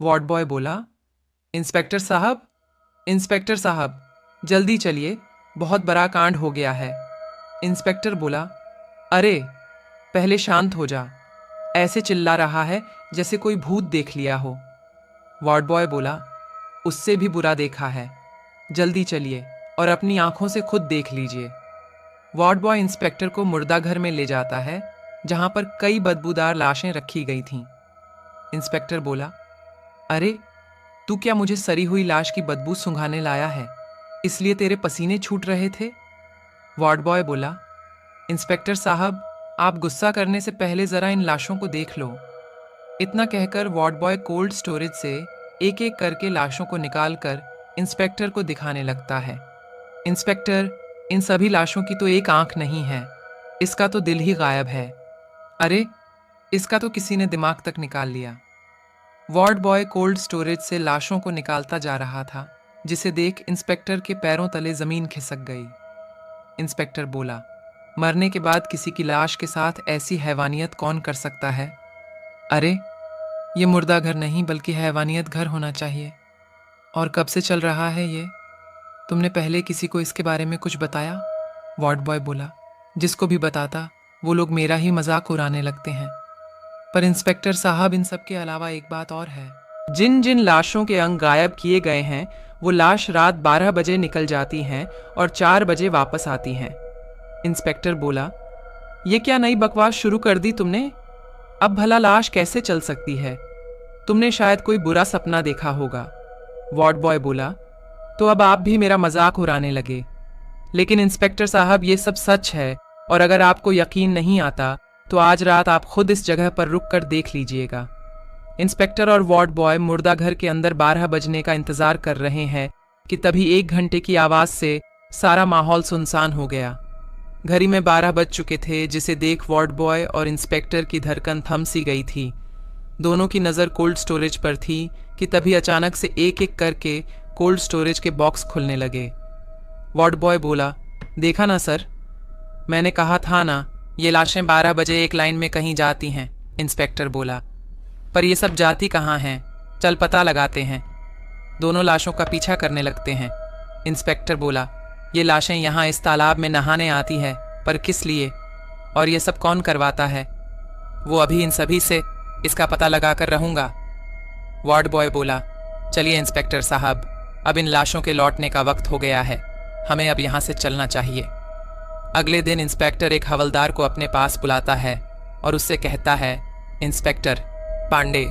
Ward boy बोला, inspector साहब, inspector साहब, जल्दी चलिए, बहुत बड़ा कांड हो गया है। इंस्पेक्टर बोला, अरे पहले शांत हो जा, ऐसे चिल्ला रहा है जैसे कोई भूत देख लिया हो। वार्ड बॉय बोला, उससे भी बुरा देखा है, जल्दी चलिए और अपनी आंखों से खुद देख लीजिए। वार्ड बॉय इंस्पेक्टर को मुर्दा घर में ले जाता है, जहां पर कई बदबूदार लाशें रखी गई थीं। इंस्पेक्टर बोला, अरे तू क्या मुझे सड़ी हुई लाश की बदबू सूंघाने लाया है, इसलिए तेरे पसीने छूट रहे थे? वार्ड बॉय बोला, इंस्पेक्टर साहब, आप गुस्सा करने से पहले जरा इन लाशों को देख लो। इतना कहकर वार्ड बॉय कोल्ड स्टोरेज से एक एक करके लाशों को निकालकर इंस्पेक्टर को दिखाने लगता है। इंस्पेक्टर, इन सभी लाशों की तो एक आंख नहीं है, इसका तो दिल ही गायब है। अरे इसका तो किसी ने दिमाग तक निकाल लिया। वार्ड बॉय कोल्ड स्टोरेज से लाशों को निकालता जा रहा था, जिसे देख इंस्पेक्टर के पैरों तले जमीन खिसक गई। इंस्पेक्टर बोला, मरने के बाद किसी की लाश के साथ ऐसी हैवानियत कौन कर सकता है? अरे ये मुर्दा घर नहीं बल्कि हैवानियत घर होना चाहिए। और कब से चल रहा है ये? तुमने पहले किसी को इसके बारे में कुछ बताया? वार्ड बॉय बोला, जिसको भी बताता वो लोग मेरा ही मजाक उड़ाने लगते हैं। पर इंस्पेक्टर साहब, इन सब के अलावा एक बात और है। जिन जिन लाशों के अंग गायब किए गए हैं वो लाश रात 12 बजे निकल जाती हैं और 4 बजे वापस आती हैं। इंस्पेक्टर बोला, ये क्या नई बकवास शुरू कर दी तुमने? अब भला लाश कैसे चल सकती है? तुमने शायद कोई बुरा सपना देखा होगा। वार्ड बॉय बोला, तो अब आप भी मेरा मजाक उड़ाने लगे। लेकिन इंस्पेक्टर साहब, ये सब सच है, और अगर आपको यकीन नहीं आता तो आज रात आप खुद इस जगह पर रुक कर देख लीजिएगा। इंस्पेक्टर और वार्ड बॉय मुर्दा घर के अंदर 12 बजने का इंतजार कर रहे हैं कि तभी 1 घंटे की आवाज से सारा माहौल सुनसान हो गया। घड़ी में 12 बज चुके थे, जिसे देख वार्ड बॉय और इंस्पेक्टर की धड़कन थम सी गई थी। दोनों की नज़र कोल्ड स्टोरेज पर थी कि तभी अचानक से एक एक करके कोल्ड स्टोरेज के बॉक्स खुलने लगे। वार्ड बॉय बोला, देखा ना सर, मैंने कहा था ना, ये लाशें 12 बजे एक लाइन में कहीं जाती हैं। इंस्पेक्टर बोला, पर ये सब जाती कहाँ हैं? चल पता लगाते हैं। दोनों लाशों का पीछा करने लगते हैं। इंस्पेक्टर बोला, ये लाशें यहाँ इस तालाब में नहाने आती है, पर किस लिए? और ये सब कौन करवाता है? वो अभी इन सभी से इसका पता लगा कर रहूँगा। वार्ड बॉय बोला, चलिए इंस्पेक्टर साहब, अब इन लाशों के लौटने का वक्त हो गया है, हमें अब यहाँ से चलना चाहिए। अगले दिन इंस्पेक्टर एक हवलदार को अपने पास बुलाता है और उससे कहता है, इंस्पेक्टर पांडे,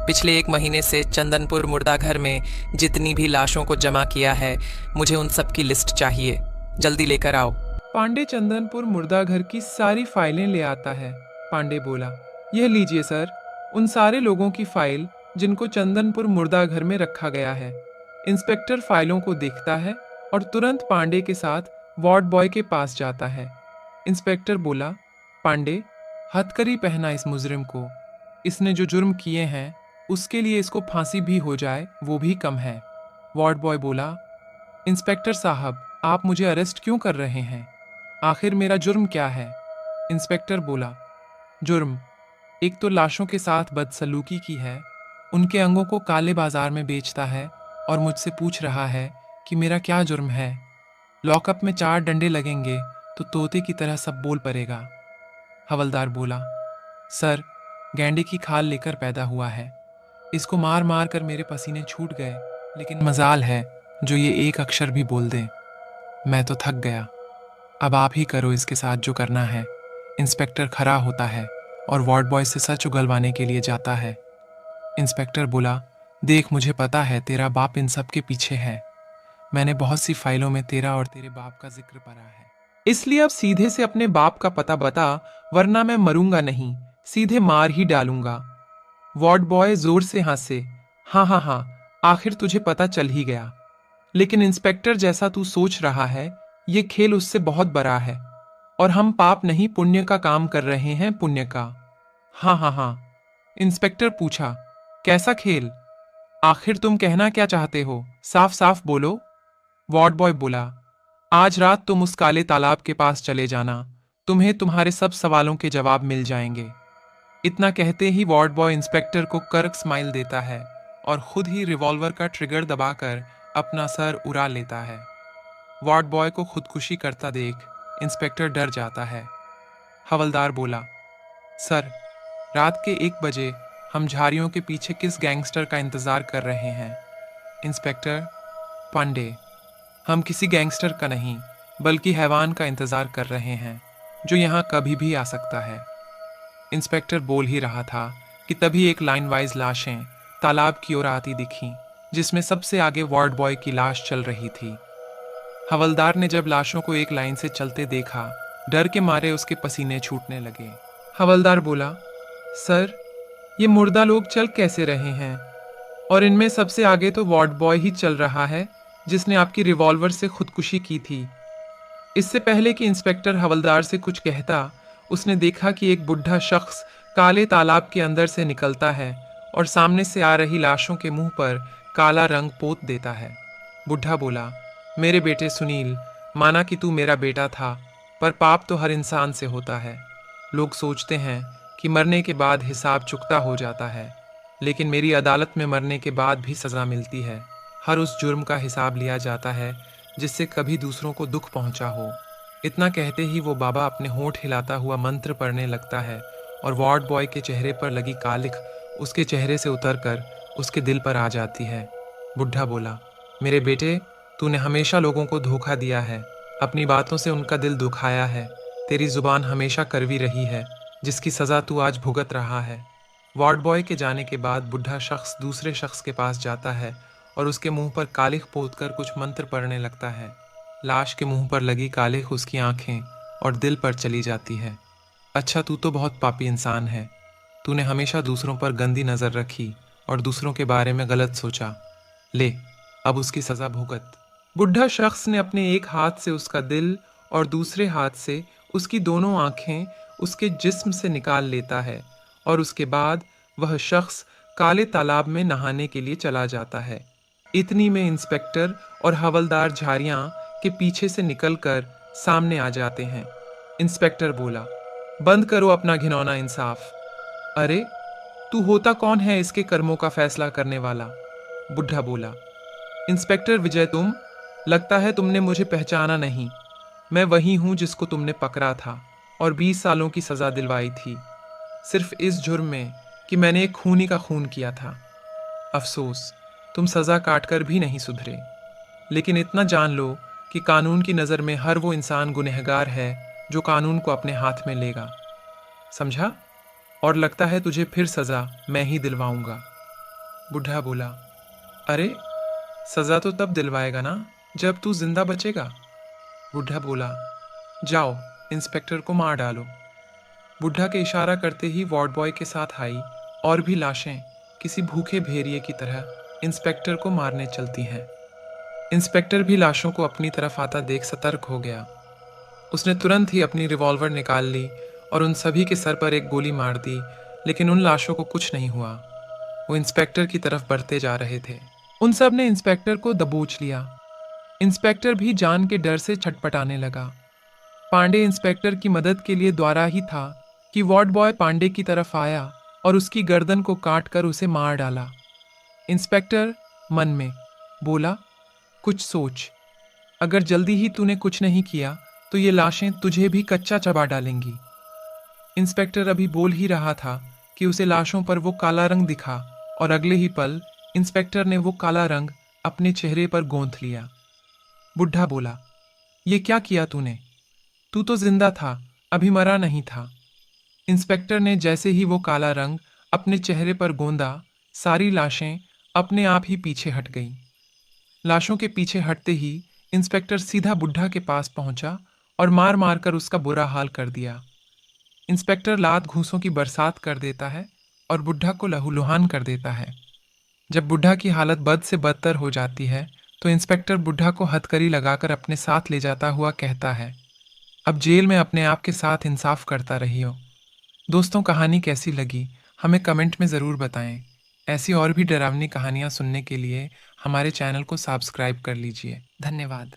पिछले 1 महीने से चंदनपुर मुर्दा घर में जितनी भी लाशों को जमा किया है, मुझे उन सब की लिस्ट चाहिए, जल्दी लेकर आओ। पांडे चंदनपुर मुर्दा घर की सारी फाइलें ले आता है। पांडे बोला, यह लीजिए सर, उन सारे लोगों की फाइल जिनको चंदनपुर मुर्दा घर में रखा गया है। इंस्पेक्टर फाइलों को देखता है और तुरंत पांडे के साथ वार्ड बॉय के पास जाता है। इंस्पेक्टर बोला, पांडे, हथकड़ी पहना इस मुजरिम को, इसने जो जुर्म किए हैं उसके लिए इसको फांसी भी हो जाए वो भी कम है। वार्ड बॉय बोला, इंस्पेक्टर साहब, आप मुझे अरेस्ट क्यों कर रहे हैं? आखिर मेरा जुर्म क्या है? इंस्पेक्टर बोला, जुर्म एक तो लाशों के साथ बदसलूकी की है, उनके अंगों को काले बाजार में बेचता है और मुझसे पूछ रहा है कि मेरा क्या जुर्म है। लॉकअप में 4 डंडे लगेंगे तो तोते की तरह सब बोल पड़ेगा। हवलदार बोला, सर, गैंडे की खाल लेकर पैदा हुआ है, इसको मार मार कर मेरे पसीने छूट गए, लेकिन मजाल है जो ये एक अक्षर भी बोल दे। मैं तो थक गया, अब आप ही करो इसके साथ जो करना है। इंस्पेक्टर खड़ा होता है और वार्ड बॉय से सच उगलवाने के लिए जाता है। इंस्पेक्टर बोला, देख, मुझे पता है तेरा बाप इन सब के पीछे है, मैंने बहुत सी फाइलों में तेरा और तेरे बाप का जिक्र पढ़ा है, इसलिए अब सीधे से अपने बाप का पता बता, वरना मैं मरूंगा नहीं, सीधे मार ही डालूंगा। वार्ड बॉय जोर से हंसे, हाँ हाँ हाँ, आखिर तुझे पता चल ही गया। लेकिन इंस्पेक्टर, जैसा तू सोच रहा है ये खेल उससे बहुत बड़ा है, और हम पाप नहीं पुण्य का काम कर रहे हैं, पुण्य का। हाँ हाँ हाँ। इंस्पेक्टर पूछा, कैसा खेल? आखिर तुम कहना क्या चाहते हो, साफ साफ बोलो। वार्ड बॉय बोला, आज रात तुम उस काले तालाब के पास चले जाना, तुम्हें तुम्हारे सब सवालों के जवाब मिल जाएंगे। इतना कहते ही वार्ड बॉय इंस्पेक्टर को कर्क स्माइल देता है और खुद ही रिवॉल्वर का ट्रिगर दबाकर अपना सर उड़ा लेता है। वार्ड बॉय को खुदकुशी करता देख इंस्पेक्टर डर जाता है। हवलदार बोला, सर, रात के 1 बजे हम झाड़ियों के पीछे किस गैंगस्टर का इंतजार कर रहे हैं? इंस्पेक्टर, पांडे, हम किसी गैंगस्टर का नहीं बल्कि हैवान का इंतजार कर रहे हैं जो यहाँ कभी भी आ सकता है। इंस्पेक्टर बोल ही रहा था कि तभी एक लाइन वाइज लाशें तालाब की ओर आती दिखीं, जिसमें सबसे आगे वार्ड बॉय की लाश चल रही थी। हवलदार ने जब लाशों को एक लाइन से चलते देखा, डर के मारे उसके पसीने छूटने लगे। हवलदार बोला, सर, ये मुर्दा लोग चल कैसे रहे हैं? और इनमें सबसे आगे तो वार्ड बॉय ही चल रहा है जिसने आपकी रिवॉल्वर से खुदकुशी की थी। इससे पहले कि इंस्पेक्टर हवलदार से कुछ कहता, उसने देखा कि एक बुढ़ा शख्स काले तालाब के अंदर से निकलता है और सामने से आ रही लाशों के मुंह पर काला रंग पोत देता है। बुढ़ा बोला, मेरे बेटे सुनील, माना कि तू मेरा बेटा था, पर पाप तो हर इंसान से होता है। लोग सोचते हैं कि मरने के बाद हिसाब चुकता हो जाता है, लेकिन मेरी अदालत में मरने के बाद भी सज़ा मिलती है। हर उस जुर्म का हिसाब लिया जाता है जिससे कभी दूसरों को दुख पहुंचा हो। इतना कहते ही वो बाबा अपने होंठ हिलाता हुआ मंत्र पढ़ने लगता है और वार्ड बॉय के चेहरे पर लगी कालिख उसके चेहरे से उतरकर उसके दिल पर आ जाती है। बुढ़ा बोला, मेरे बेटे, तूने हमेशा लोगों को धोखा दिया है, अपनी बातों से उनका दिल दुखाया है। तेरी जुबान हमेशा कड़वी रही है, जिसकी सज़ा तू आज भुगत रहा है। वार्ड बॉय के जाने के बाद बुढ़ा शख्स दूसरे शख्स के पास जाता है और उसके मुंह पर कालिख पोतकर कुछ मंत्र पढ़ने लगता है। लाश के मुंह पर लगी कालिख उसकी आंखें और दिल पर चली जाती है। अच्छा, तू तो बहुत पापी इंसान है। तूने हमेशा दूसरों पर गंदी नज़र रखी और दूसरों के बारे में गलत सोचा। ले, अब उसकी सज़ा भुगत। बुढ़ा शख्स ने अपने एक हाथ से उसका दिल और दूसरे हाथ से उसकी दोनों आंखें उसके जिस्म से निकाल लेता है और उसके बाद वह शख्स काले तालाब में नहाने के लिए चला जाता है। इतनी में इंस्पेक्टर और हवलदार झाड़ियाँ के पीछे से निकलकर सामने आ जाते हैं। इंस्पेक्टर बोला, बंद करो अपना घिनौना इंसाफ। अरे, तू होता कौन है इसके कर्मों का फैसला करने वाला? बुढ़ा बोला, इंस्पेक्टर विजय, तुम, लगता है तुमने मुझे पहचाना नहीं। मैं वही हूँ जिसको तुमने पकड़ा था और 20 सालों की सज़ा दिलवाई थी, सिर्फ इस जुर्म में कि मैंने एक खूनी का खून किया था। अफसोस, तुम सज़ा काटकर भी नहीं सुधरे। लेकिन इतना जान लो कि कानून की नज़र में हर वो इंसान गुनहगार है जो कानून को अपने हाथ में लेगा। समझा? और लगता है तुझे फिर सज़ा मैं ही दिलवाऊंगा। बुढ़ा बोला, अरे, सज़ा तो तब दिलवाएगा ना जब तू जिंदा बचेगा। बुढ़ा बोला, जाओ, इंस्पेक्टर को मार डालो। बुढ़ा के इशारा करते ही वार्ड बॉय के साथ आई और भी लाशें किसी भूखे भेड़िए की तरह इंस्पेक्टर को मारने चलती हैं। इंस्पेक्टर भी लाशों को अपनी तरफ आता देख सतर्क हो गया। उसने तुरंत ही अपनी रिवॉल्वर निकाल ली और उन सभी के सर पर एक गोली मार दी, लेकिन उन लाशों को कुछ नहीं हुआ। वो इंस्पेक्टर की तरफ बढ़ते जा रहे थे। उन सब ने इंस्पेक्टर को दबोच लिया। इंस्पेक्टर भी जान के डर से छटपटाने लगा। पांडे इंस्पेक्टर की मदद के लिए द्वारा ही था कि वार्ड बॉय पांडे की तरफ आया और उसकी गर्दन को काट कर उसे मार डाला। इंस्पेक्टर मन में बोला, कुछ सोच, अगर जल्दी ही तूने कुछ नहीं किया तो ये लाशें तुझे भी कच्चा चबा डालेंगी। इंस्पेक्टर अभी बोल ही रहा था कि उसे लाशों पर वो काला रंग दिखा और अगले ही पल इंस्पेक्टर ने वो काला रंग अपने चेहरे पर गोंद लिया। बुढ़ा बोला, ये क्या किया तूने? तू तो जिंदा था, अभी मरा नहीं था। इंस्पेक्टर ने जैसे ही वो काला रंग अपने चेहरे पर गोंदा, सारी लाशें अपने आप ही पीछे हट गईं। लाशों के पीछे हटते ही इंस्पेक्टर सीधा बुढ़ा के पास पहुंचा और मार मार कर उसका बुरा हाल कर दिया। इंस्पेक्टर लात घूंसों की बरसात कर देता है और बुढ़ा को लहूलुहान कर देता है। जब बुढ़ा की हालत बद से बदतर हो जाती है तो इंस्पेक्टर बुढ़ा को हथकड़ी लगाकर अपने साथ ले जाता हुआ कहता है, अब जेल में अपने आप के साथ इंसाफ करता रहियो। दोस्तों, कहानी कैसी लगी हमें कमेंट में ज़रूर बताएं। ऐसी और भी डरावनी कहानियाँ सुनने के लिए हमारे चैनल को सब्सक्राइब कर लीजिए। धन्यवाद।